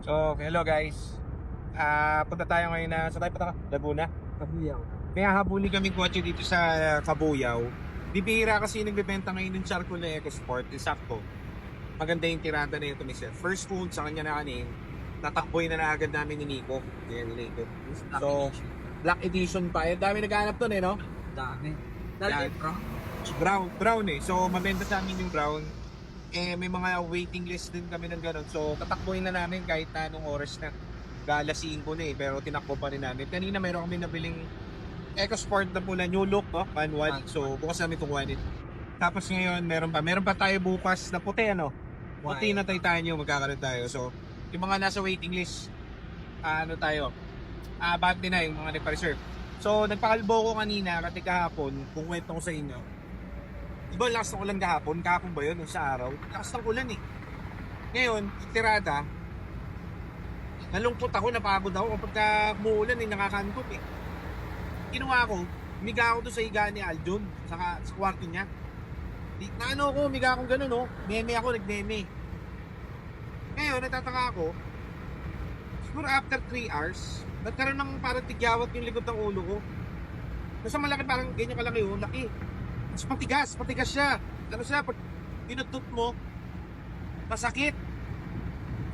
So, hello guys. Punta tayo ngayon sa tayo punta ka? Laguna. Kabuyaw. Kaya habulin kaming kotse dito sa Kabuyaw. Bibihira kasi nagbebenta ngayon ng charcoal na EcoSport. Sakto. Maganda yung tirada na ito ni Sir. First food sa kanya na kanin. Tatakboy na agad namin ni Nico. Yan, Nico. So, Black Edition pa. Yung dami naghahanap to no? Dami. Yan. Brown eh. So, mabenta sa amin yung brown. May mga waiting list din kami ng gano'n. So, tatakbuhin na namin kahit na anong oras na. Gala 5 na eh, pero tinakbo pa rin namin. Kanina meron kami nabiling EcoSport na pula, new look, no? Manual. So, bukas namin itong one. Tapos ngayon, meron pa tayo bukas na puti, ano? Puti na Titanium, magkakaroon tayo. So, yung mga nasa waiting list, bati na yung mga nagpa-reserve. So, nagpakalbo ko kanina, kasi kahapon, kung kwento ko sa inyo, diba lakas ng ulan kahapon ba yun, sa araw? Lakas ng ulan eh. Ngayon, tirada, nalungkot ako, napagod ako kapag umuulan eh, nakakantot eh. Ginawa ko, humiga ako doon sa higa ni Aljon, sa kwarto niya. Humiga akong gano'n, no? Meme ako, nag-meme. Ngayon, natataka ako, siguro after 3 hours, nagkaroon ng parang tigyawat yung likod ng ulo ko. Nasa malaki, parang ganyan kalaki yun, laki. Tapos patigas siya. Ano siya, pag pinutot mo, masakit.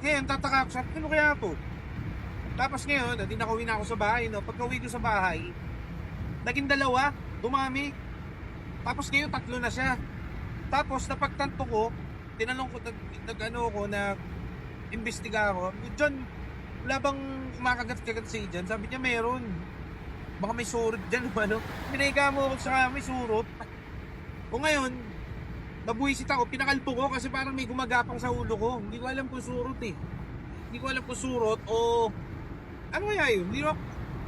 Ngayon, tataka ako, sabi, ano kaya ito? Tapos ngayon, hindi nakauwi na ako sa bahay, no? Pagka uwi ko sa bahay, naging 2, dumami. Tapos ngayon, 3 na siya. Tapos, napagtanto ko, tinanong ko, nag-imbestiga ako, John, wala bang kumakagat-kagat si John? Sabi niya, meron. Baka may surot dyan, ano? Pinaiga mo ako sa may surot. O ngayon, nabuisit ako, pinakalpo ko kasi parang may gumagapang sa ulo ko. Hindi ko alam kung surot eh. Hindi ko alam kung surot o ano kaya yun? Hindi ko,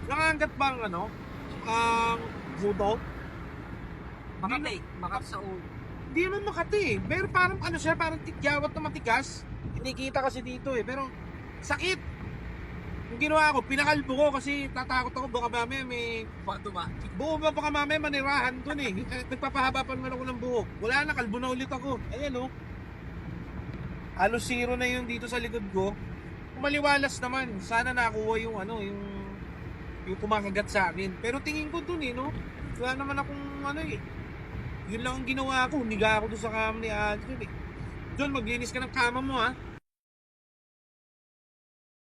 nakanggat bang buto? Makati sa ulo. Hindi naman makati eh. Pero parang parang tigyawat na matigas. Hindi kita kasi dito eh. Pero sakit. Yung ginawa ko, pinakalbo ko kasi tatakot ako baka mamaya may baka mamaya manirahan dun eh. Nagpapahaba pa naman ako ng buhok. Wala na, kalbo na ulit ako. Ayan oh. Halos 0 na yun dito sa likod ko. Maliwalas naman. Sana nakuha yung yung kumakagat sa akin. Pero tingin ko dun eh, no? Wala naman akong yun lang ang ginawa ko. Humiga ako dun sa kama ni Adrian eh. John, maglinis ka ng kama mo ha.